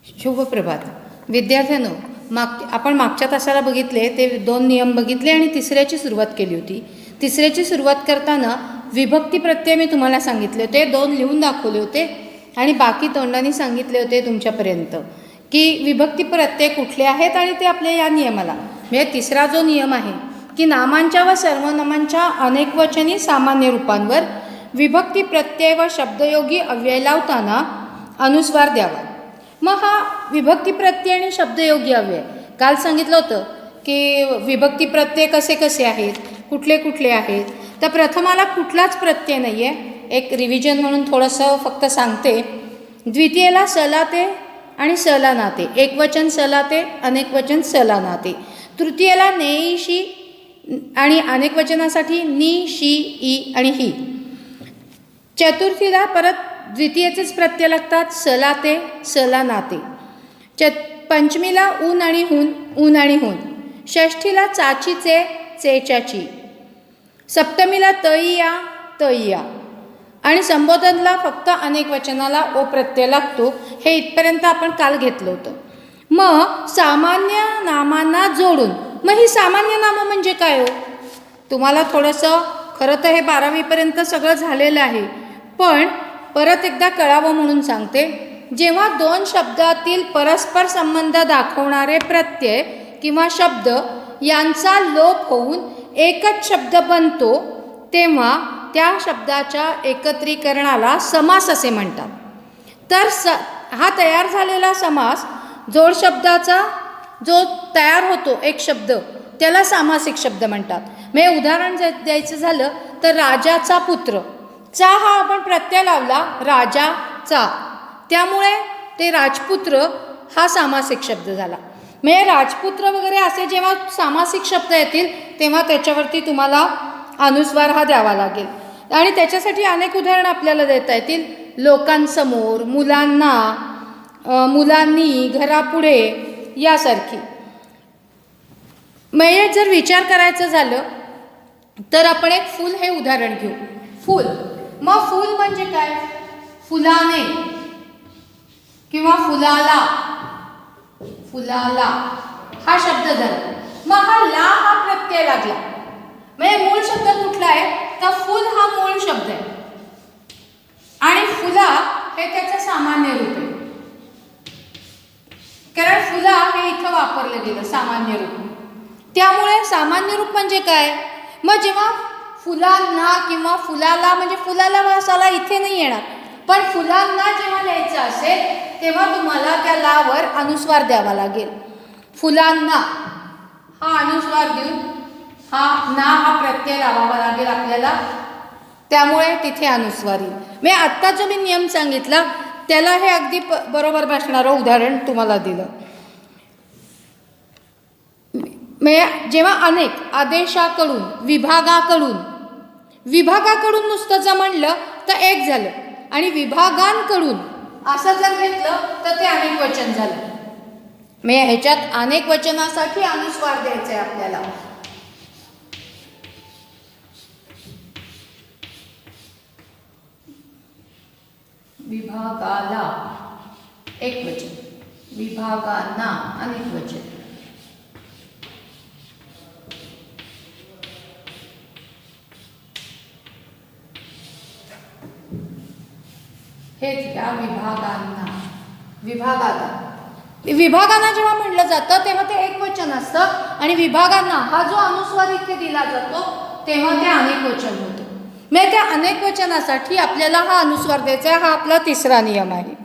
शुभ प्रभात विद्यार्थ्यांनो. आपण मागच्या तासाला बघितले ते 2 नियम बघितले आणि तिसऱ्याची सुरुवात केली होती. तिसऱ्याची सुरुवात करताना विभक्ती प्रत्यय मी तुम्हाला सांगितले होते, 2 लिहून दाखवले होते आणि बाकी तोंडाने सांगितले होते तुमच्यापर्यंत की विभक्ती प्रत्यय कुठले आहेत आणि ते आपल्या या नियमाला म्हणजे तिसरा जो नियम आहे की नामांच्या व सर्वनामांच्या अनेकवचनी सामान्य रूपांवर विभक्ती प्रत्यय व शब्दयोगी अव्यय लावताना अनुस्वार द्यावा. मग हा विभक्ती प्रत्यय आणि शब्दयोगी अव्यय काल सांगितलं होतं की विभक्ती प्रत्यय कसे कसे आहेत, कुठले कुठले आहेत. तर प्रथमाला कुठलाच प्रत्यय नाही आहे, एक रिव्हिजन म्हणून थोडंसं फक्त सांगते. द्वितीयेला सलाते आणि सला नाते, एकवचन सलाते, अनेकवचन सला नाते. तृतीयेला नेईशी आणि अनेकवचनासाठी नि, शी, ई आणि ही. चतुर्थीला परत द्वितीयेचेच प्रत्यय लागतात, सलाते, सला नाते. पंचमीला ऊन आणि हून, ऊन आणि हून. षष्ठीला चाचीचे, चेचाची. सप्तमीला तईया, तईया. आणि संबोधनला फक्त अनेक वचनाला ओ प्रत्यय लागतो. हे इथपर्यंत आपण काल घेतलं होतं. मग सामान्य नामांना जोडून, मग ही सामान्य नामं म्हणजे काय हो? तुम्हाला थोडंसं खरं तर हे 12वीपर्यंत सगळं झालेलं आहे, पण परत एकदा कळावं म्हणून सांगते. जेव्हा 2 शब्दातील परस्पर संबंध दाखवणारे प्रत्यय किंवा शब्द यांचा लोप होऊन एकच शब्द बनतो तेव्हा त्या शब्दाच्या एकत्रीकरणाला समास असे म्हणतात. तर हा तयार झालेला समास जोड शब्दाचा जो तयार होतो एक शब्द त्याला सामासिक शब्द म्हणतात. म्हणजे उदाहरण द्यायचं झालं तर राजाचा पुत्र, चा हा आपण प्रत्यय लावला राजाचा, त्यामुळे ते राजपुत्र हा सामासिक शब्द झाला. म्हणजे राजपुत्र वगैरे असे जेव्हा सामासिक शब्द येतील तेव्हा त्याच्यावरती तुम्हाला अनुस्वार हा द्यावा लागेल. आणि त्याच्यासाठी अनेक उदाहरणं आपल्याला देता येतील. लोकांसमोर, मुलांना, मुलांनी, घरापुढे यासारखी. म्हणजे जर विचार करायचं झालं तर आपण एक फूल हे उदाहरण घेऊ. फूल, मग फूल म्हणजे काय? फुलाने किंवा फुलाला, फुलाला हा शब्द झाला. मग हा ला हा प्रत्यय लागला. म्हणजे मूळ शब्द कुठला आहे? तर फुल हा मूळ शब्द आहे आणि फुला हे त्याचं सामान्य रूप आहे, कारण फुला हे इथं वापरलं गेलं सामान्य रूप. त्यामुळे सामान्य रूप म्हणजे काय? मग जेव्हा फुलांना किंवा फुलाला, म्हणजे फुलाला वासाला इथे नाही येणार, पण फुलांना जेव्हा लिहायचं असेल तेव्हा तुम्हाला त्या लावर अनुस्वार द्यावा लागेल. फुलांना हा अनुस्वार देऊन हा ना हा प्रत्यय लावावा लागेल आपल्याला, त्यामुळे तिथे अनुस्वार येईल. मी आत्ता जो मी नियम सांगितला त्याला हे अगदी बरोबर बसणारं उदाहरण तुम्हाला दिलं. जेव्हा अनेक आदेशाकडून, विभागाकडून नुसतं जर म्हणलं तर एक झालं आणि विभागांकडून असं जर घेतलं तर ते अनेक वचन झालं. म्हणजे ह्याच्यात अनेक वचनासाठी अनुस्वार द्यायचे आहे आपल्याला. विभागाला एक वचन, विभागांना अनेक वचन. हेच त्या विभागांना, विभागांना जेव्हा म्हटलं जातं तेव्हा ते एक वचन असतं आणि विभागांना हा जो अनुस्वार इथे दिला जातो तेव्हा ते अनेक वचन होतं. म्हणजे त्या अनेक वचनासाठी आपल्याला हा अनुस्वार द्यायचा आहे. हा आपला तिसरा नियम आहे.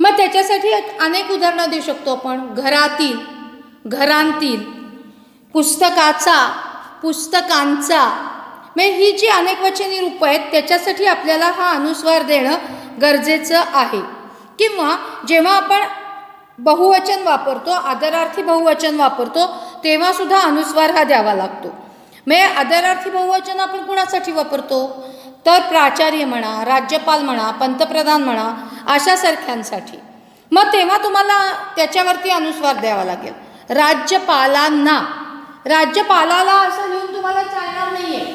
मग त्याच्यासाठी अनेक उदाहरणं देऊ शकतो आपण. घरातील, घरांतील, पुस्तकाचा, पुस्तकांचा. म्हणजे ही जी अनेकवचनी रूपं आहेत त्याच्यासाठी आपल्याला हा अनुस्वार देणं गरजेचं आहे. किंवा जेव्हा आपण बहुवचन वापरतो, आदरार्थी बहुवचन वापरतो तेव्हा सुद्धा अनुस्वार हा द्यावा लागतो. म्हणजे आदरार्थी बहुवचन आपण कुणासाठी वापरतो? तर प्राचार्य म्हणा, राज्यपाल म्हणा, पंतप्रधान म्हणा अशासारख्यांसाठी. मग तेव्हा तुम्हाला त्याच्यावरती अनुस्वार द्यावा लागेल. राज्यपालांना, राज्यपालाला असं लिहून तुम्हाला चालणार नाही आहे.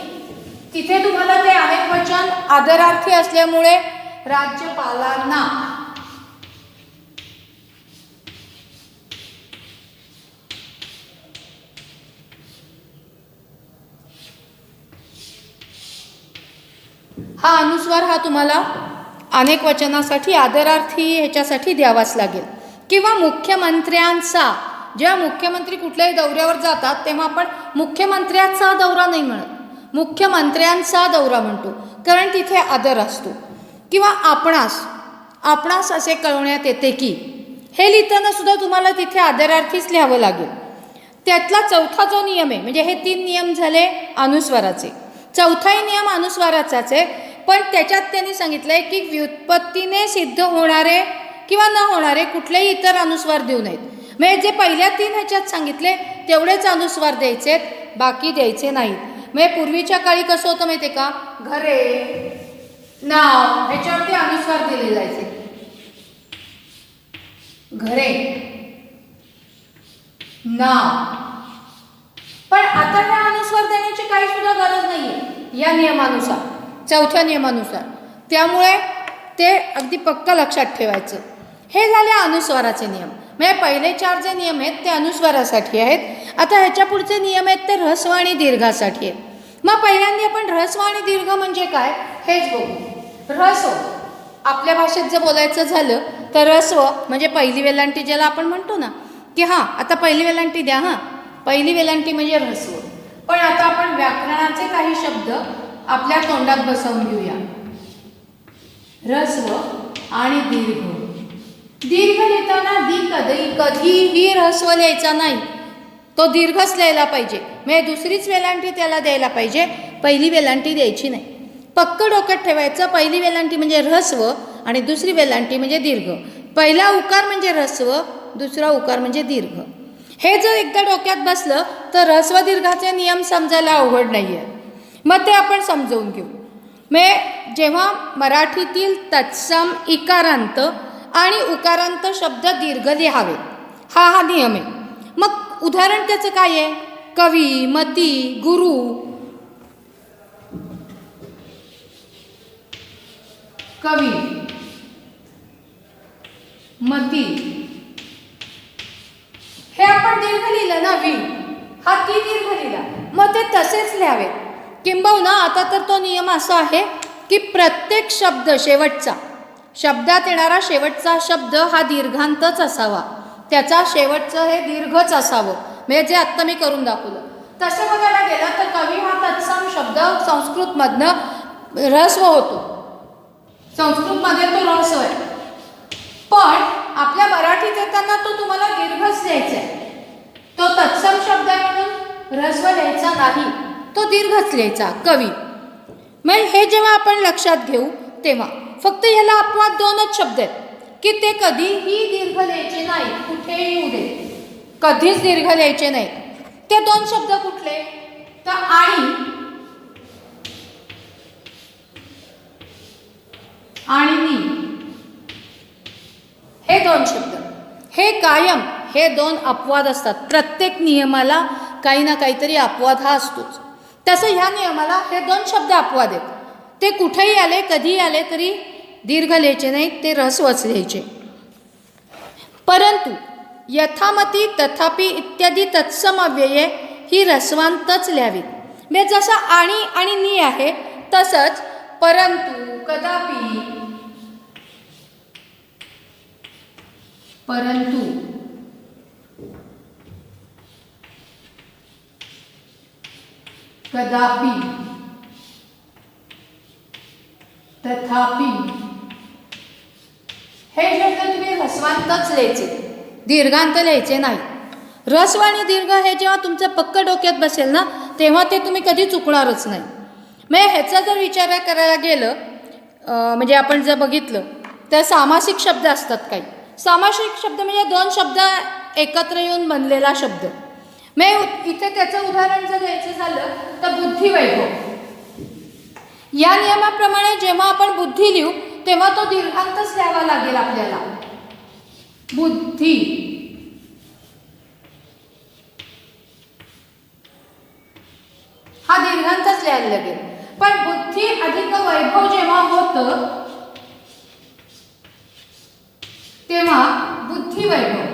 तिथे तुम्हाला ते अनेक वचन आदरार्थी असल्यामुळे राज्यपालांना. हा अनुस्वार हा तुम्हाला अनेक वचनासाठी आदरार्थी ह्याच्यासाठी द्यावाच लागेल. किंवा मुख्यमंत्र्यांचा, जेव्हा मुख्यमंत्री कुठल्याही दौऱ्यावर जातात तेव्हा आपण मुख्यमंत्र्यांचा दौरा नाही म्हणत, मुख्यमंत्र्यांचा दौरा म्हणतो, कारण तिथे आदर असतो. किंवा आपणास असे कळवण्यात येते की, हे लिहिताना सुद्धा तुम्हाला तिथे आदरार्थीच लिहावं लागेल. त्यातला चौथा जो नियम आहे, म्हणजे हे 3 नियम झाले अनुस्वाराचे, चौथाही नियम अनुस्वाराचाच आहे, पण त्याच्यात त्यांनी सांगितलं आहे की व्युत्पत्तीने सिद्ध होणारे किंवा न होणारे कुठलेही इतर अनुस्वार देऊ नयेत. म्हणजे जे पहिल्या 3 ह्याच्यात सांगितले तेवढेच अनुस्वार द्यायचे आहेत, बाकी द्यायचे नाहीत. म्हणजे पूर्वीच्या काळी कसं होतं माहिती आहे का, घरे, नाव ह्याच्यावरती अनुस्वार दिले जायचे. घरे, नाव. पण आता ह्या अनुस्वार देण्याची काही सुद्धा गरज नाहीये या नियमानुसार, चौथ्या नियमानुसार. त्यामुळे ते अगदी पक्का लक्षात ठेवायचं. हे झाले अनुस्वाराचे नियम. म्हणजे पहिले 4 जे नियम आहेत ते अनुस्वारासाठी आहेत. आता ह्याच्या पुढचे नियम आहेत ते ऱ्हस्व आणि दीर्घासाठी आहेत. मग पहिल्यांदा आपण ऱ्हस्व आणि दीर्घ म्हणजे काय हेच बघू. ऱ्हस्व आपल्या भाषेत जर बोलायचं झालं तर ऱ्हस्व म्हणजे पहिली वेलांटी, ज्याला आपण म्हणतो ना की हां आता पहिली वेलांटी द्या, हां पहिली वेलांटी म्हणजे ह्रस्व. पण आता आपण व्याकरणाचे काही शब्द आपल्या तोंडात बसवून घेऊया. ह्रस्व आणि दीर्घ. दीर्घ लिहिताना कधीही ह्रस्व लिहायचा नाही, तो दीर्घच लिहायला पाहिजे. म्हणजे दुसरीच वेलांटी त्याला द्यायला पाहिजे, पहिली वेलांटी द्यायची नाही. पक्क डोक्यात ठेवायचं, पहिली वेलांटी म्हणजे ह्रस्व आणि दुसरी वेलांटी म्हणजे दीर्घ. पहिला उकार म्हणजे ह्रस्व, दुसरा उकार म्हणजे दीर्घ. हे जर एकदा डोक्यात बसलं तर ह्रस्व दीर्घाचे नियम समजायला अवघड नाही आहे. मग ते आपण समजवून घेऊ. म्हणजे जेव्हा मराठीतील तत्सम इकारांत आणि उकारांत शब्द दीर्घ लिहावे, हा नियम आहे. मग उदाहरण त्याचं काय आहे, कवी, मती, गुरु. कवी, मती हे आपण दीर्घ लिहिलं ना, वी हा ती दीर्घ लिहिला, मग ते तसेच लिहावे. किंबहुना आता तर तो नियम असा आहे की प्रत्येक शब्द शेवटचा, शब्दात येणारा शेवटचा शब्द हा दीर्घांतच असावा, त्याचा शेवटचं हे दीर्घच असावं. म्हणजे जे आत्ता मी करून दाखवलं तसं बघायला गेलं तर कवी हा तत्सम शब्द संस्कृतमधनं ह्रस्व होतो, संस्कृतमध्ये तो ह्रस्व आहे. पण आपल्या मराठीत येताना तो तुम्हाला दीर्घच लिहायचा आहे. तो तत्सम शब्द आहे म्हणून ह्रस्व लिहायचा नाही, तो दीर्घच लिहायचा कवी. मग हे जेव्हा आपण लक्षात घेऊ तेव्हा फक्त याला अपवाद 2च शब्द आहेत की ते कधीही दीर्घ लिहायचे नाही, कुठेही येऊ दे कधीच दीर्घ लिहायचे नाही. ते 2 शब्द कुठले, तर आणि नी, हे 2 शब्द. हे कायम हे 2 अपवाद असतात. प्रत्येक नियमाला काही ना काहीतरी अपवाद हा असतोच. तसं ह्या नियमाला हे 2 शब्द अपवाद आहेत. ते कुठेही आले, कधीही आले तरी दीर्घ लिहायचे नाही, ते ह्रस्वच लिहायचे. परंतु यथामती, तथापि इत्यादी तत्सम अव्यये ही ह्रस्वांतच लिहावीत. म्हणजे जसं आणि नी आहे तसंच परंतु, कदापि, परंतु, कदापि, तथापि हे शब्द तुम्ही ह्रस्वांतच लिहायचे, दीर्घांत लिहायचे नाही. ह्रस्व आणि दीर्घ हे जेव्हा तुमच्या पक्क डोक्यात बसेल ना तेव्हा ते तुम्ही कधी चुकणारच नाही. म्हणजे ह्याचा जर विचार करायला गेलं, म्हणजे आपण जर बघितलं तर सामासिक शब्द असतात काही. सामासिक शब्द म्हणजे 2 शब्द एकत्र येऊन बनलेला शब्द. म्हणजे इथे त्याचं उदाहरण जर द्यायचं झालं तर बुद्धिवैभव. या नियमाप्रमाणे जेव्हा आपण बुद्धी लिहू तेव्हा तो दीर्घांतच लिहावा लागेल आपल्याला. बुद्धी, हा दीर्घांतच लिहायला लागेल. पण बुद्धी अधिक वैभव जेव्हा होतं तेव्हा बुद्धिवैभव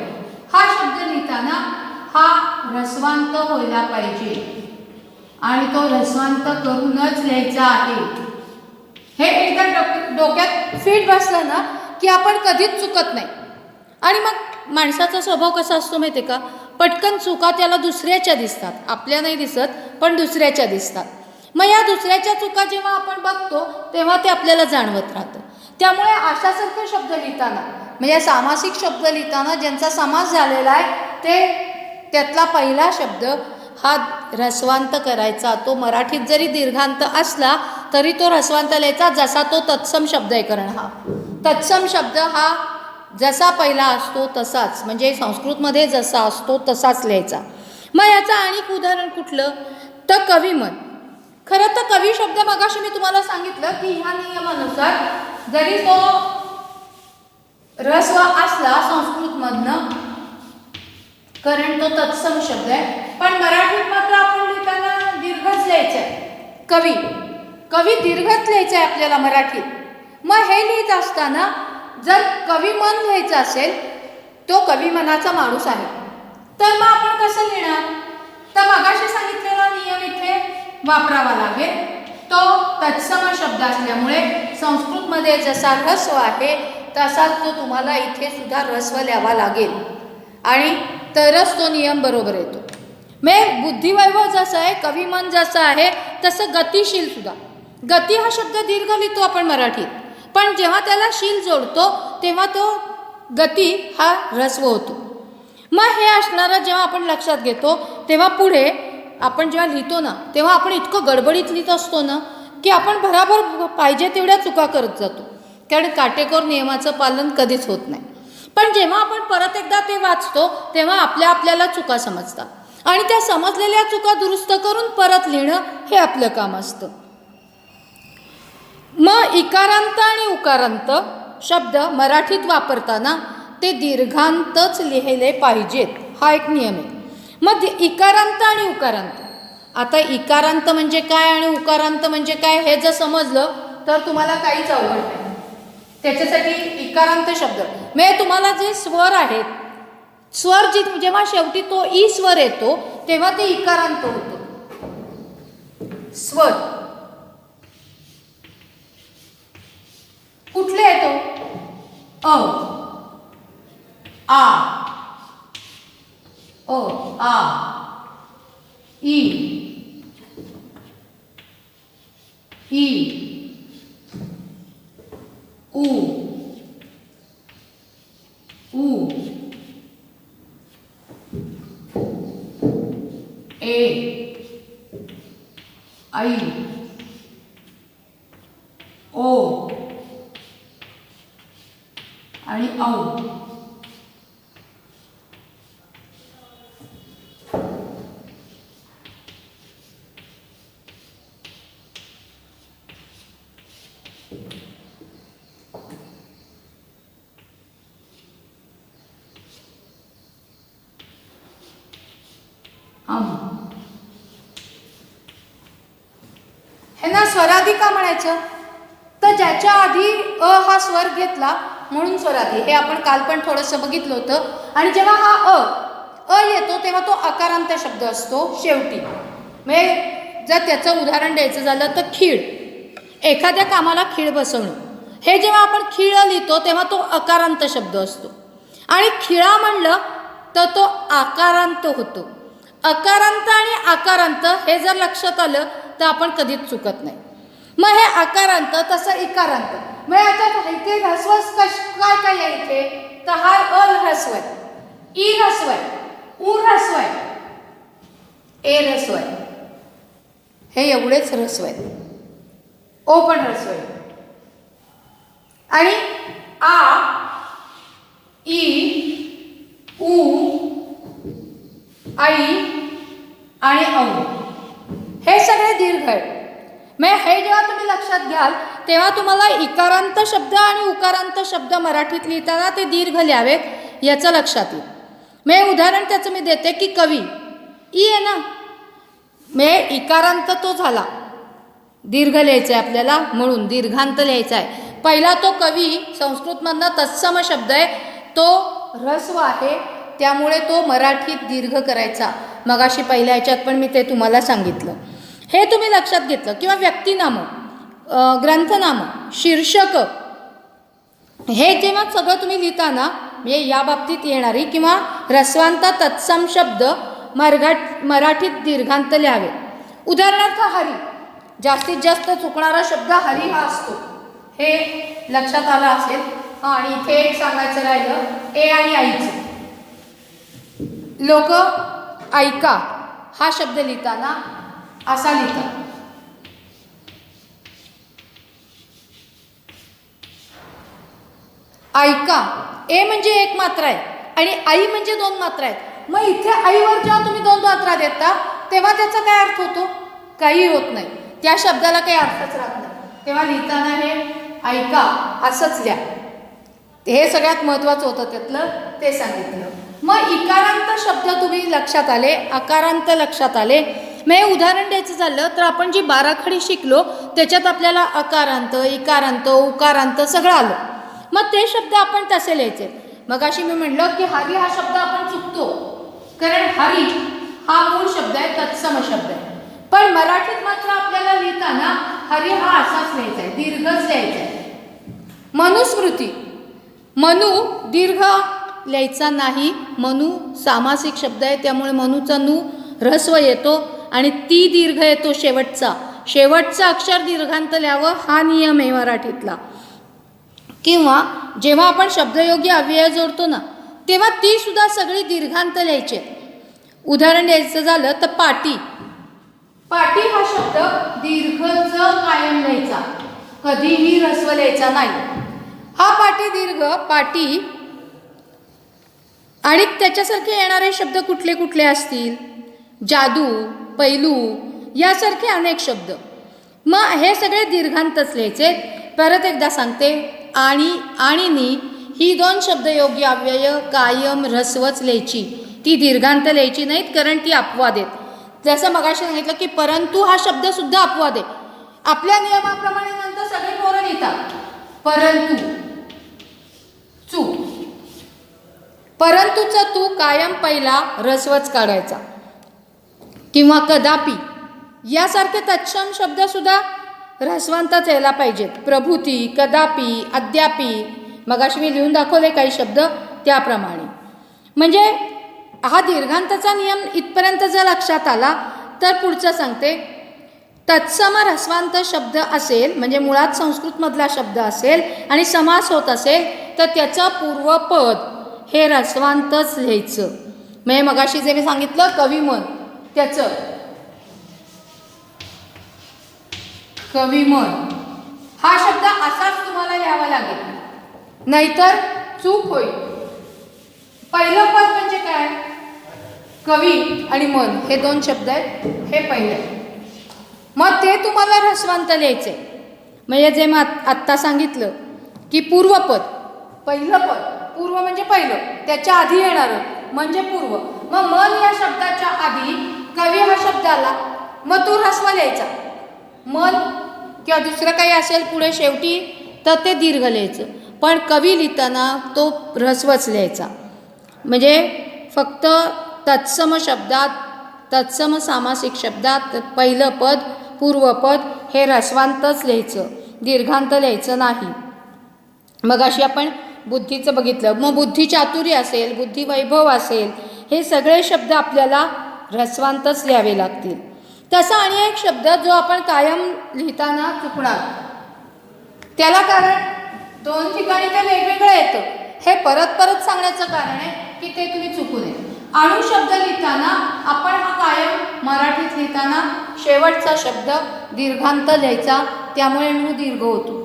हा शब्द लिहिताना हा ऱ्हस्वांत व्हायला पाहिजे आणि तो ऱ्हस्वांत करूनच लिहायचा आहे. हे एकदा डोक्यात फिट बसलं ना की आपण कधीच चुकत नाही. आणि मग माणसाचा स्वभाव कसा असतो माहिती आहे का, पटकन चुका त्याला दुसऱ्याच्या दिसतात, आपल्या नाही दिसत पण दुसऱ्याच्या दिसतात. मग या दुसऱ्याच्या चुका जेव्हा आपण बघतो तेव्हा ते आपल्याला जाणवत राहतं. त्यामुळे अशासारखे शब्द लिहिताना म्हणजे सामासिक शब्द लिहिताना ज्यांचा समास झालेला आहे ते त्यातला पहिला शब्द हा ऱ्हस्वांत करायचा. तो मराठीत जरी दीर्घांत असला तरी तो ऱ्हस्वांत लिहायचा, जसा तो तत्सम शब्द आहे. कारण हा तत्सम शब्द हा जसा पहिला असतो तसाच, म्हणजे संस्कृतमध्ये जसा असतो तसाच लिहायचा. मग याचं आणिक उदाहरण कुठलं तर कविमन. खरं तर कवी शब्द मगाशी मी तुम्हाला सांगितलं की ह्या नियमानुसार जरी तो ऱ्हस्व असला संस्कृतमधनं, कारण तो तत्सम शब्द आहे, पण मराठीत मात्र आपण लिहिताना दीर्घच लिहायचं आहे. कवी दीर्घच लिहायचं आहे आपल्याला मराठीत. मग हे लिहित असताना जर कविमन लिहायचं असेल, तो कविमनाचा माणूस आहे, तर मग आपण कसं लिहिणार, तर मगाशी सांगितलेला नियम इथे वापरावा लागेल. तो तत्सम शब्द असल्यामुळे संस्कृतमध्ये जसा ऱ्हस्व आहे तसाच तो तुम्हाला इथे सुद्धा ऱ्हस्व लिहावा लागेल आणि तरच तो नियम बरोबर येतो. मग बुद्धिवैभव जसं आहे, कविमन जसं आहे, तसं गतिशील सुद्धा. गती हा शब्द दीर्घ लिहितो आपण मराठीत, पण जेव्हा त्याला शील जोडतो तेव्हा तो गती हा ऱ्हस्व होतो. मग हे असणारं जेव्हा आपण लक्षात घेतो तेव्हा पुढे आपण जेव्हा लिहितो ना तेव्हा आपण इतकं गडबडीत लिहित असतो ना की आपण भराभर पाहिजे तेवढ्या चुका करत जातो, कारण काटेकोर नियमाचं पालन कधीच होत नाही. पण जेव्हा आपण परत एकदा ते वाचतो तेव्हा आपल्याला चुका समजतात आणि त्या समजलेल्या चुका दुरुस्त करून परत लिहिणं हे आपलं काम असतं. मग इकारांत आणि उकारांत शब्द मराठीत वापरताना ते दीर्घांतच लिहिले पाहिजेत, हा एक नियम आहे. मग इकारांत आणि उकारांत, आता इकारांत म्हणजे काय आणि उकारांत म्हणजे काय हे जर समजलं तर तुम्हाला काहीच अवघड नाही. त्याच्यासाठी इकारांत शब्द म्हणजे तुम्हाला जे स्वर आहेत, स्वर जेव्हा शेवटी तो ई स्वर येतो तेव्हा ते इकारांत होतो. स्वर कुठले येतो, अ आ, ओ आ, ई, ई, उ, ऊ, ए, ऐ, ओ आणि औ. हे ना स्वरादी का म्हणायचं, तर ज्याच्या आधी अ हा स्वर घेतला म्हणून स्वरादी. हे आपण काल पण थोडंसं बघितलं होतं. आणि जेव्हा हा अ येतो तेव्हा तो अकारांत शब्द असतो शेवटी. म्हणजे जर त्याचं उदाहरण द्यायचं झालं तर खीळ, एखाद्या कामाला खीळ बसवणं, हे जेव्हा आपण खीळ लिहितो तेव्हा तो अकारांत शब्द असतो. आणि खिळा म्हणलं तर तो आकारांत होतो. अकारांत आणि आकारांत हे जर लक्षात आलं तर आपण कधीच चुकत नाही. मग हे आकारांत तसं इकारांत. मग याच्यात इथे ऱ्हस्व काय काय आहे इथे, तर हा अ ऱ्हस्व आहे, ई ऱ्हस्व आहे, उ ऱ्हस्व आहे, ए ऱ्हस्व आहे, हे एवढेच ऱ्हस्व आहेत. ओ पण ऱ्हस्व आहे. आणि आ, ई, उ, आई आणि औ हे सगळे दीर्घ आहेत. मग हे जेव्हा तुम्ही लक्षात घ्याल तेव्हा तुम्हाला इकारांत शब्द आणि उकारांत शब्द मराठीत लिहिताना ते दीर्घ लिहावेत याचं लक्षात येईल. मग उदाहरण त्याचं मी देते की कवी, ई आहे ना, मग इकारांत तो झाला, दीर्घ लिहायचा आहे आपल्याला म्हणून दीर्घांत लिहायचा आहे. पहिला तो कवी संस्कृतमधनं तत्सम शब्द आहे, तो ऱ्हस्व आहे, त्यामुळे तो मराठीत दीर्घ करायचा. मगाशी पहिल्या ह्याच्यात पण मी ते तुम्हाला सांगितलं. हे तुम्ही लक्षात घेतलं. किंवा व्यक्तिनामं, ग्रंथनामं, शीर्षक, हे जेव्हा सगळं तुम्ही लिहिता ना, म्हणजे या बाबतीत येणारी किंवा ह्रस्वांत तत्सम शब्द मराठीत दीर्घांत लिहावे. उदाहरणार्थ हरी, जास्तीत जास्त चुकणारा शब्द हरी हा असतो, हे लक्षात आलं असेल. आणि इथे एक सांगायचं राहिलं, ए आणि आईचं. लोक ऐका हा शब्द लिहिताना असा लिहितात. ऐका, ए म्हणजे एक मात्रा आहे आणि आई म्हणजे दोन मात्रा आहेत. मग इथे आईवर जेव्हा तुम्ही दोन मात्रा देता तेव्हा त्याचा काय अर्थ होतो? काही होत नाही, त्या शब्दाला काही अर्थच राहत नाही. तेव्हा लिहिताना हे ऐका असंच लिहा. हे सगळ्यात महत्त्वाचं होतं, त्यातलं ते सांगितलं. मग इकारांत शब्द तुम्ही लक्षात आले, अकारांत लक्षात आले. मग हे उदाहरण द्यायचं झालं तर आपण जी बाराखडी शिकलो त्याच्यात आपल्याला अकारांत, इकारांत, उकारांत सगळं आलं. मग ते शब्द आपण तसे लिहायचे. मग अशी मी म्हटलं की हरी हा शब्द आपण चुकतो, कारण हरी हा मूळ शब्द आहे, तत्सम शब्द आहे. पण मराठीत मात्र आपल्याला लिहिताना हरी हा असाच लिहायचा आहे, दीर्घच लिहायचा आहे. मनुस्मृती, मनू दीर्घ लिहायचा नाही. मनू सामासिक शब्द आहे, त्यामुळे मनूचा नू ऱ्हस्व येतो आणि ती दीर्घ येतो शेवटचा अक्षर दीर्घांत लिहावं, हा नियम आहे मराठीतला. किंवा जेव्हा आपण शब्दयोगी अव्यय जोडतो ना, तेव्हा ती सुद्धा सगळी दीर्घांत लिहायची. उदाहरण द्यायचं झालं तर पाटी, पाटी हा शब्द दीर्घच कायम लिहायचा, कधीही ऱ्हस्व लिहायचा नाही. हा पाटी दीर्घ, पाटी. आणि त्याच्यासारखे येणारे शब्द कुठले कुठले असतील? जादू, पैलू यासारखे अनेक शब्द. मग हे सगळे दीर्घांतच लिहायचे. परत एकदा सांगते, आणि नी ही दोन शब्दयोगी अव्यय कायम ऱ्हस्वच लिहायची, ती दीर्घांत लिहायची नाहीत, कारण ती अपवाद आहेत. जसं मगाशी सांगितलं की परंतु हा शब्द सुद्धा अपवाद आहे. आपल्या नियमाप्रमाणे नंतर सगळे पोरं लिहितात परंतु, चूक. परंतुचा तू कायम पहिला ऱ्हस्वच काढायचा. किंवा कदापि यासारखे तत्सम शब्द सुद्धा ऱ्हस्वांतच यायला पाहिजेत. प्रभूती, कदापि, अद्यापि, मगाशी मी लिहून दाखवले काही शब्द त्याप्रमाणे. म्हणजे हा दीर्घांताचा नियम इथपर्यंत जर लक्षात आला तर पुढचं सांगते, तत्सम ऱ्हस्वांत शब्द असेल म्हणजे मुळात संस्कृतमधला शब्द असेल आणि समास होत असेल तर त्याचं पूर्वपद हे ऱ्हस्वांतच लिहायचं. म्हणजे मगाशी जे मी सांगितलं कविमन, त्याचं कविमन हा शब्द असाच तुम्हाला लिहावा लागेल, नाहीतर चूक होईल. पहिलं पद म्हणजे काय? कवी आणि मन हे दोन शब्द आहेत, हे पहिलं. मग ते तुम्हाला ऱ्हस्वांत लिहायचे. म्हणजे जे मग आत्ता सांगितलं की पूर्वपद, पहिलं पद, पूर्व म्हणजे पहिलं, त्याच्या आधी येणारं म्हणजे पूर्व. मग मन या शब्दाच्या आधी कवी हा शब्द आला, मग तो ऱ्हस्व लिहायचा. मन किंवा दुसरं काही असेल पुढे शेवटी तर ते दीर्घ लिहायचं. पण कवी लिहिताना तो ऱ्हस्वच लिहायचा. म्हणजे फक्त तत्सम शब्दात, तत्सम सामासिक शब्दात पहिलं पद, पूर्वपद हे ऱ्हस्वांतच लिहायचं, दीर्घांत लिहायचं नाही. मग अशी आपण बुद्धीचं बघितलं. मग बुद्धिचातुर्य असेल, बुद्धिवैभव असेल, हे सगळे शब्द आपल्याला ऱ्हस्वांतच लिहावे लागतील. तसा आणि एक शब्द जो आपण कायम लिहिताना चुकणार, त्याला कारण दोन ठिकाणी ते वेगवेगळं येतं. हे परत परत सांगण्याचं कारण आहे की ते तुम्ही चुकू नये. अणु शब्द लिहिताना आपण हा कायम मराठीत लिहिताना शेवटचा शब्द दीर्घांत लिहायचा, त्यामुळे णू दीर्घ होतो.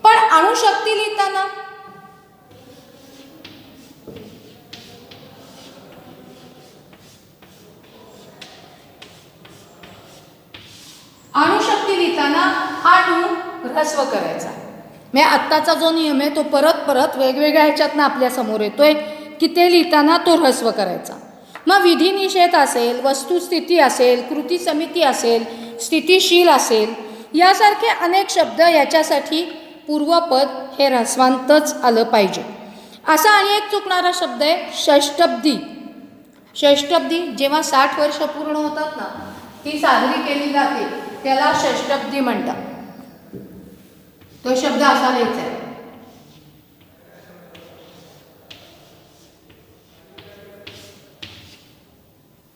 पण अणुशक्ती लिहिताना हा णू ऱ्हस्व करायचा. म्हणजे आत्ताचा जो नियम आहे तो परत परत वेगवेगळ्या ह्याच्यातनं आपल्या समोर येतोय की ते लिहिताना तो ऱ्हस्व करायचा. मग विधी निषेध असेल, वस्तुस्थिती असेल, कृती समिती असेल, स्थितिशील असेल, यासारखे अनेक शब्द याच्यासाठी पूर्वपद हे ऱ्हस्वांतच आलं पाहिजे. असा आणि एक चुकणारा शब्द आहे षष्टब्दी. षष्टब्दी जेव्हा 60 वर्ष पूर्ण होतात ना, ती साजरी केली जाते, त्याला षष्टब्दी म्हणतात. तो शब्द असा लिहायचा आहे.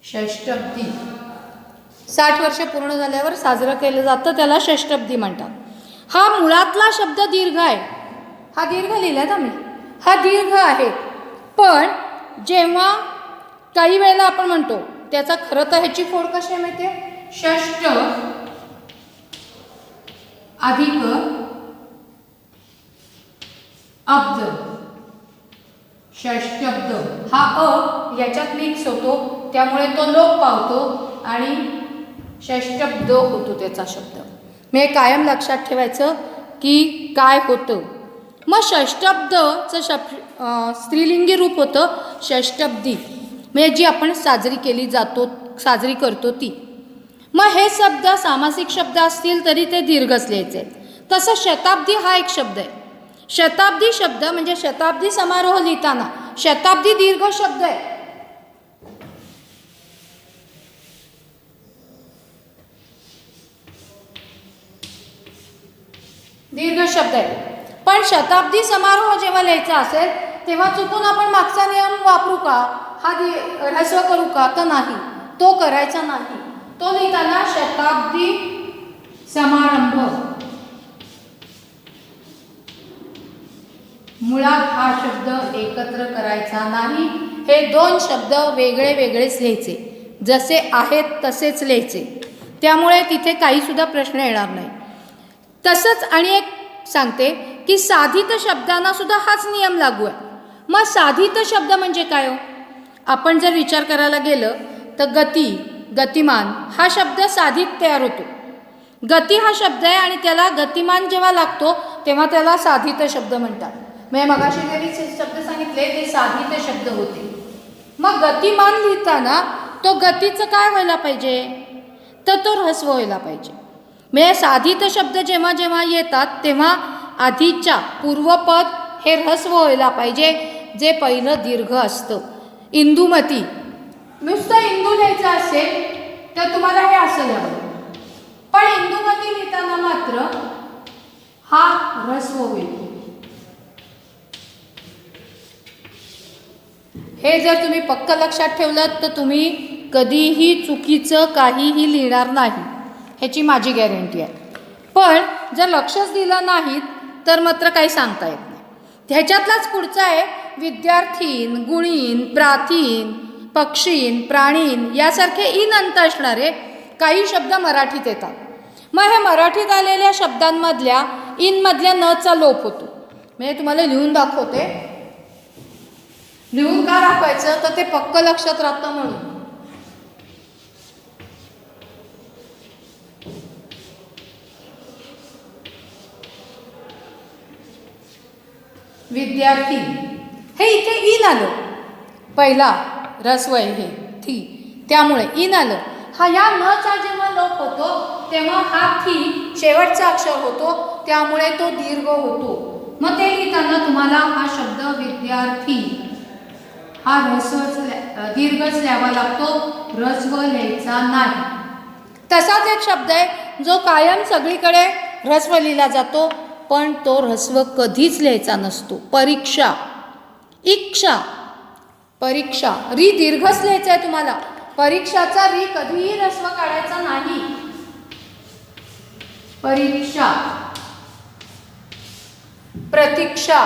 षष्टब्दी 60 वर्ष पूर्ण झाल्यावर साजरं केलं जातं, त्याला षष्टब्दी म्हणतात. हा मुळातला शब्द दीर्घ आहे. हा दीर्घ लिहिलाय आम्ही, हा दीर्घ आहे. पण जेव्हा काही वेळेला आपण म्हणतो त्याचा खरं तर ह्याची फोड कशी आहे माहिती आहे? षष्ट अधिक अब्द. षष्टब्द हा अ याच्यात मिक्स होतो, त्यामुळे तो लोप पावतो आणि षष्टब्द होतो त्याचा शब्द. मी कायम लक्षात ठेवायचं की काय होतं. मग षष्टब्दचं स्त्रीलिंगी रूप होतं षष्टब्दी, म्हणजे जी आपण साजरी करतो ती. मग हे शब्द सामासिक शब्द असतील तरी ते दीर्घच लिहायचे. तसं शताब्दी हा एक शब्द आहे. शताब्दी शब्द म्हणजे शताब्दी समारोह लिहिताना शताब्दी दीर्घ शब्द आहे. दीर्घ शब्द आहे. पण शताब्दी समारोह जेव्हा लिहायचा असेल तेव्हा चुकून आपण मागचा नियम वापरू का? हा ह्रस्व करू का? तर नाही, तो करायचा नाही. तो लिहिताना शताब्दी समारंभ, मुळात हा शब्द एकत्र करायचा नाही. हे दोन शब्द वेगळे वेगळेच लिहायचे, जसे आहेत तसेच लिहायचे. त्यामुळे तिथे काही सुद्धा प्रश्न येणार नाही. तसंच आणि एक सांगते की साधित शब्दांना सुद्धा हाच नियम लागू आहे. मग साधित शब्द म्हणजे काय हो? आपण जर विचार करायला गेलं तर गती, गतिमान हा शब्द साधित तयार होतो. गती हा शब्द आहे आणि त्याला गतिमान जेव्हा लागतो तेव्हा त्याला साधित शब्द म्हणतात. मी मगाशी जरी शब्द सांगितले ते साधित शब्द होते. मग गतिमान लिहिताना तो गतीचं काय व्हायला पाहिजे? तर तो ऱ्हस्व व्हायला पाहिजे. म्हणजे साधित शब्द जेव्हा जेव्हा येतात तेव्हा आधीच्या पूर्वपद हे ऱ्हस्व व्हायला पाहिजे, जे पहिलं दीर्घ असतं. इंदुमती, नुसतं इंदू लिहायचं असेल तर तुम्हाला हे असं लिहावं, पण इंदुमती लिहिताना मात्र हा ऱ्हस्व होईल. हे जर तुम्ही पक्क लक्षात ठेवलं तर तुम्ही कधीही चुकीचं काहीही लिहिणार नाही, ह्याची माझी गॅरंटी आहे. पण जर लक्षच दिलं नाहीत तर मात्र काही सांगता येत नाही. ह्याच्यातलाच पुढचा आहे विद्यार्थीन, गुणीन, प्राथीन, पक्षीन, प्राणीन यासारखे इन अंत असणारे काही शब्द मराठीत येतात. मग हे मराठीत आलेल्या शब्दांमधल्या इनमधल्या नचा लोप होतो. म्हणजे तुम्हाला लिहून दाखवते. लिहून का दाखवायचं तर ते पक्क लक्षात राहतं म्हणून. विद्यार्थी हे इथे इन आलं, पहिला ऱ्हस्व आहे हे थी, त्यामुळे इन आलं. हा या नचा जेव्हा लोप होतो तेव्हा हा थी शेवटचा अक्षर होतो, त्यामुळे तो दीर्घ होतो. मग ते लिहिताना तुम्हाला हा शब्द विद्यार्थी हा दीर्घच लिहावा लागतो, ऱ्हस्व लिहायचा नाही. तसाच एक शब्द आहे जो कायम सगळीकडे ऱ्हस्व लिहिला जातो, पण तो ऱ्हस्व कधीच लिहायचा नसतो. परीक्षा, इक्षा, परीक्षा री दीर्घच लिहायचा आहे तुम्हाला. परीक्षाचा री कधीही ऱ्हस्व काढायचा नाही. परीक्षा, प्रतीक्षा,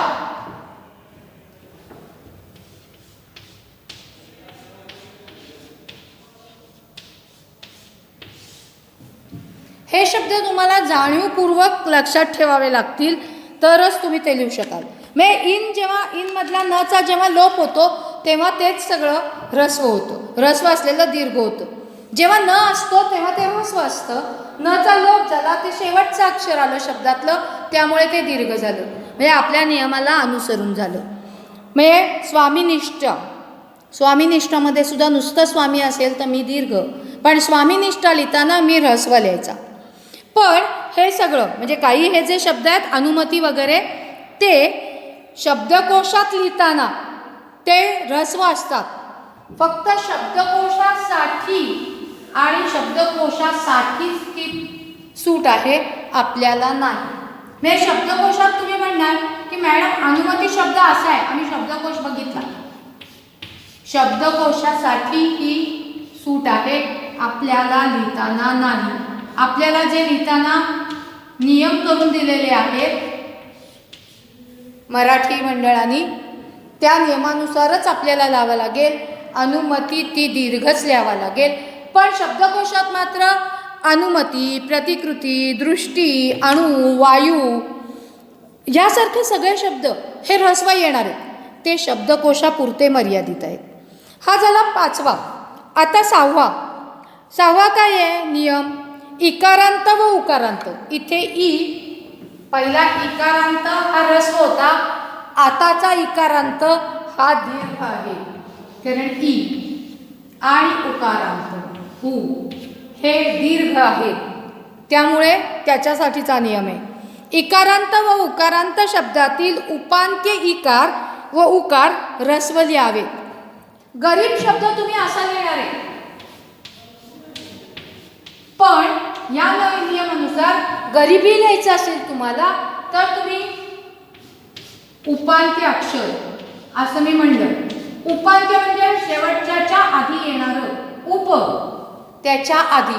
हे शब्द तुम्हाला जाणीवपूर्वक लक्षात ठेवावे लागतील तरच तुम्ही ते लिहू शकाल. म्हणजे इन जेव्हा इनमधला नचा जेव्हा लोप होतो तेव्हा तेच सगळं ऱ्हस्व होतं, ऱ्हस्व असलेलं दीर्घ होतं. जेव्हा न असतो तेव्हा ते ऱ्हस्व असतं. नचा लोप झाला ते शेवटचं अक्षर आलं शब्दातलं, त्यामुळे ते दीर्घ झालं. म्हणजे आपल्या नियमाला अनुसरून झालं. म्हणजे स्वामीनिष्ठ, स्वामीनिष्ठामध्ये सुद्धा नुसतं स्वामी असेल तर मी दीर्घ, पण स्वामीनिष्ठा लिहिताना मी ऱ्हस्व लिहायचा. पण हे सगळं म्हणजे काही हे जे शब्द आहेत अनुमती वगैरे ते शब्दकोशात लिहिताना ते ऱ्हस्व असतात. फक्त शब्दकोशासाठी आणि शब्दकोशासाठीच ती सूट आहे, आपल्याला नाही. म्हणजे शब्दकोशात तुम्ही म्हणणार की मॅडम अनुमती शब्द असा आहे, आम्ही शब्दकोश बघितला. शब्दकोशासाठी ही सूट आहे, आपल्याला लिहिताना नाही. आपल्याला जे लिहिताना नियम करून दिलेले आहेत मराठी मंडळाने, त्या नियमानुसारच आपल्याला लावावं लागेल. अनुमती ती दीर्घच लिहावा लागेल. पण शब्दकोशात मात्र अनुमती, प्रतिकृती, दृष्टी, अणु, वायू यासारखे सगळे शब्द हे ऱ्हस्व येणार आहेत. ते शब्दकोशापुरते मर्यादित आहेत. हा झाला 5वा. आता 6वा काय आहे नियम? इकारांत व उकारांत. इथे ई, पहिला इकारांत हा ऱ्हस्व होता, आताचा इकारांत हा दीर्घ आहे, कारण ई. आणि उकारांत उ हे दीर्घ आहे, त्यामुळे त्याच्यासाठीचा नियम आहे. इकारांत व उकारांत शब्दातील उपांत्य इकार व उकार ऱ्हस्व लिहावे. गरीब शब्द तुम्ही असा लिहिणार आहे, पण या नवीन नियमानुसार गरिबी लिहायचं असेल तुम्हाला तर तुम्ही उपांत्य अक्षर असं मी म्हणलं. उपांत्य म्हणजे शेवटच्या आधी येणारं उप, त्याच्या आधी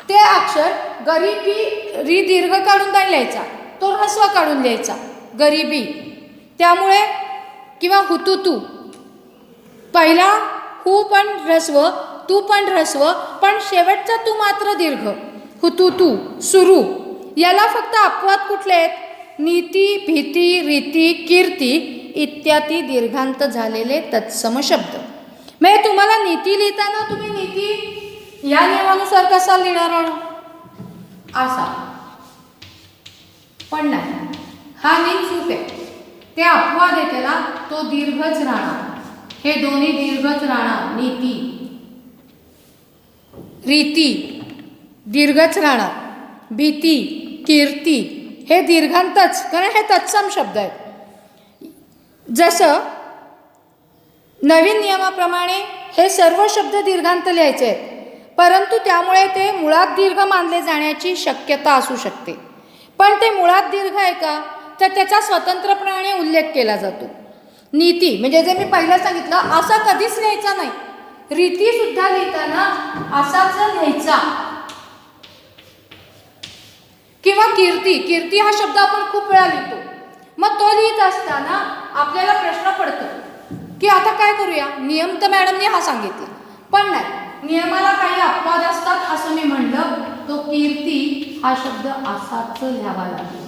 ते अक्षर गरिबी री दीर्घ काढून नाही लिहायचा, तो ऱ्हस्व काढून लिहायचा गरिबी. त्यामुळे किंवा हुतुतू, पहिला हू पण ऱ्हस्व, तू पण ऱ्हस्व, पण शेवटचा तू मात्र दीर्घ. हुतुतू, सुरू. याला फक्त अपवाद कुठले आहेत? नीती, भीती, रीती, कीर्ती इत्यादी दीर्घांत झालेले तत्सम शब्द. म्हणजे तुम्हाला नीती लिहिताना तुम्ही नीती या नियमानुसार कसा लिहिणार असा, पण नाही, हा नियम चूक आहे. ते अपवाद आहे, त्याला तो दीर्घच राहणार. हे दोन्ही दीर्घच राहणार. नीती, रीती दीर्घच राहणार. भीती, कीर्ती हे दीर्घांतच, कारण हे तत्सम शब्द आहेत. जसं नवीन नियमाप्रमाणे हे सर्व शब्द दीर्घांत लिहायचे आहेत, परंतु त्यामुळे ते मुळात दीर्घ मानले जाण्याची शक्यता असू शकते. पण ते मुळात दीर्घ आहे का, तर त्याचा स्वतंत्रपणे उल्लेख केला जातो. नीती म्हणजे जे मी पहिलं सांगितलं असा कधीच लिहायचा नाही. रीती सुद्धा लिहिताना असाच लिहायचा. किंवा कीर्ती, कीर्ती हा शब्द आपण खूप वेळा लिहितो, मग तो लिहित असताना आपल्याला प्रश्न पडतो की आता काय करूया. नियम तर मॅडमने हा सांगितला, पण नाही, नियमाला काही अपवाद असतात असं मी म्हणलं. तो कीर्ती हा शब्द असाच लिहावा लागेल.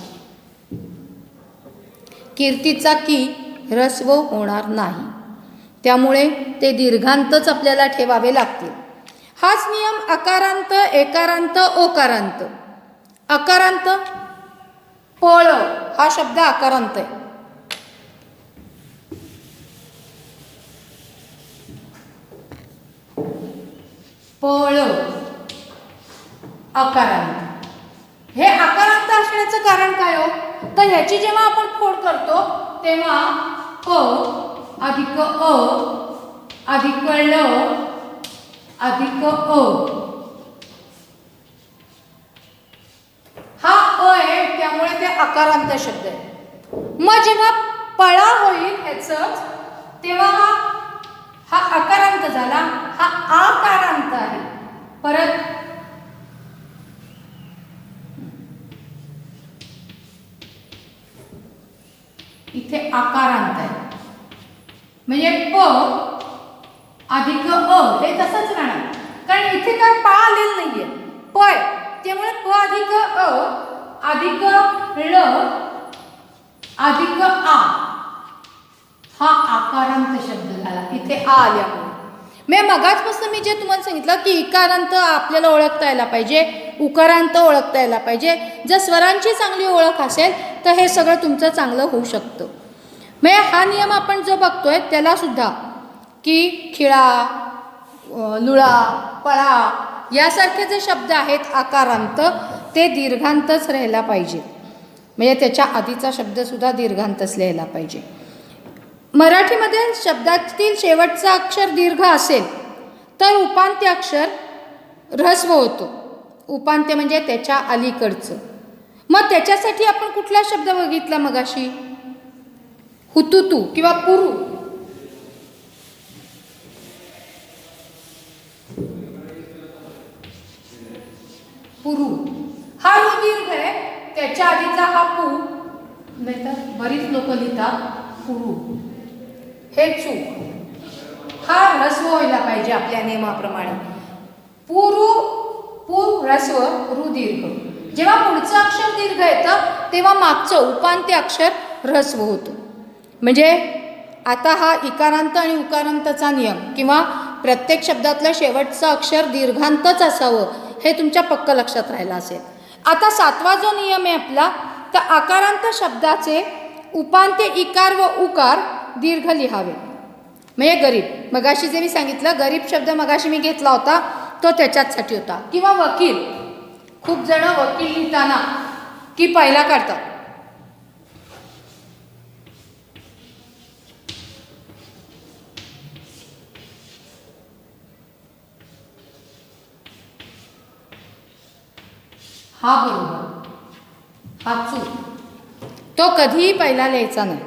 कीर्तीचा की ऱ्हस्व होणार नाही, त्यामुळे ते दीर्घांतच आपल्याला ठेवावे लागतील. हाच नियम अकारांत, एकारांत, ओकारांत. अकारांत, पळ हा शब्द अकारांत आहे. पळ अकारांत. हे अकारांत असण्याचं कारण काय हो, तर ह्याची जेव्हा आपण फोड करतो तेव्हा अ अधिक अ अधिक ल अधिक अ, हा अ आहे, त्यामुळे ते अकारांत शब्द आहे. मग जेव्हा पळा होईल ह्याच, तेव्हा हा अकारांत झाला, हा आकारांत आहे. परत इथे आकारांत आहे, म्हणजे प अधिक अ हे तसंच राहणार, कारण इथे काय पा आलेलं नाहीये, पय. त्यामुळे प अधिक अ अधिक ल अधिक आ हा आकारांत शब्द झाला इथे आ आल्यामुळे. मी मगाचपासून मी जे तुम्हाला सांगितलं की इकारांत आपल्याला ओळखता यायला पाहिजे, उकारांत ओळखता यायला पाहिजे. जर स्वरांची चांगली ओळख असेल तर हे सगळं तुमचं चांगलं होऊ शकतं. म्हणजे हा नियम आपण जो बघतोय त्याला सुद्धा की खिळा, लुळा, पळा यासारखे जे शब्द आहेत आकारांत, ते दीर्घांतच राहायला पाहिजे. म्हणजे त्याच्या आधीचा शब्दसुद्धा दीर्घांतच लिहायला पाहिजे. मराठीमध्ये शब्दातील शेवटचा अक्षर दीर्घ असेल तर उपांत्य अक्षर ऱ्हस्व होतो. उपांत्य म्हणजे त्याच्या अलीकडचं. मग त्याच्यासाठी आपण कुठला शब्द बघितला मगाशी? हुतुतू किंवा पुरू. पुरू हा रु दीर्घ आहे, त्याच्या आधीचा हा पू, नाही तर बरीच लोक लिहितात पुरू. हे चूक. हा ऱ्हस्व व्हायला पाहिजे आपल्या नियमाप्रमाणे. पुरू पू ऱ्हस्व रु दीर्घ. जेव्हा पुढचं अक्षर दीर्घ येतं तेव्हा मागचं उपांत्य अक्षर ऱ्हस्व होतं. म्हणजे आता हा इकारांत आणि उकारांतचा नियम किंवा प्रत्येक शब्दातलं शेवटचं अक्षर दीर्घांतच असावं हे तुमच्या पक्क लक्षात राहिलं असेल. आता 7वा जो नियम आहे आपला, तर आकारांत शब्दाचे उपांत्य इकार व उकार दीर्घ लिहावे. म्हणजे गरीब, मगाशी जे मी सांगितलं गरीब शब्द मगाशी मी घेतला होता तो त्याच्याचसाठी होता. किंवा वकील, खूप जण वकील लिहिताना की पहिला काढतात. हा बरोबर, हा चूक. तो कधीही पहिला लिहायचा नाही.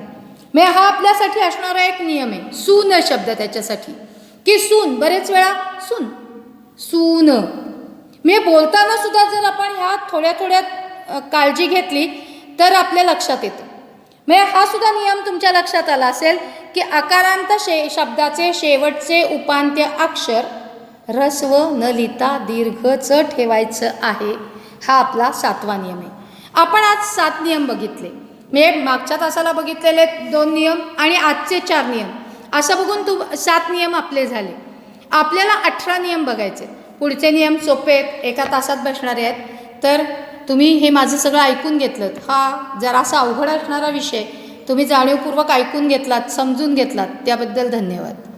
म्हणजे हा आपल्यासाठी असणारा एक नियम आहे. सून शब्द त्याच्यासाठी की सून, बरेच वेळा सून सून. म्हणजे बोलताना सुद्धा जर आपण ह्या थोड्या थोड्या काळजी घेतली तर आपल्या लक्षात येतं. म्हणजे हा सुद्धा नियम तुमच्या लक्षात आला असेल की आकारांत शब्दाचे शेवटचे उपांत्य अक्षर ऱ्हस्व न लिहिता दीर्घच ठेवायचं आहे. हा आपला 7वा नियम आहे. आपण आज 7 नियम बघितले. म्हणजे मागच्या तासाला बघितलेले 2 नियम आणि आजचे 4 नियम, असं बघून 7 नियम आपले झाले. आपल्याला 18 नियम बघायचे. पुढचे नियम सोपे आहेत, एका तासात बसणारे आहेत. तर तुम्ही हे माझं सगळं ऐकून घेतलं. हा जरासा अवघड असणारा विषय तुम्ही जाणीवपूर्वक ऐकून घेतलात, समजून घेतलात, त्याबद्दल धन्यवाद.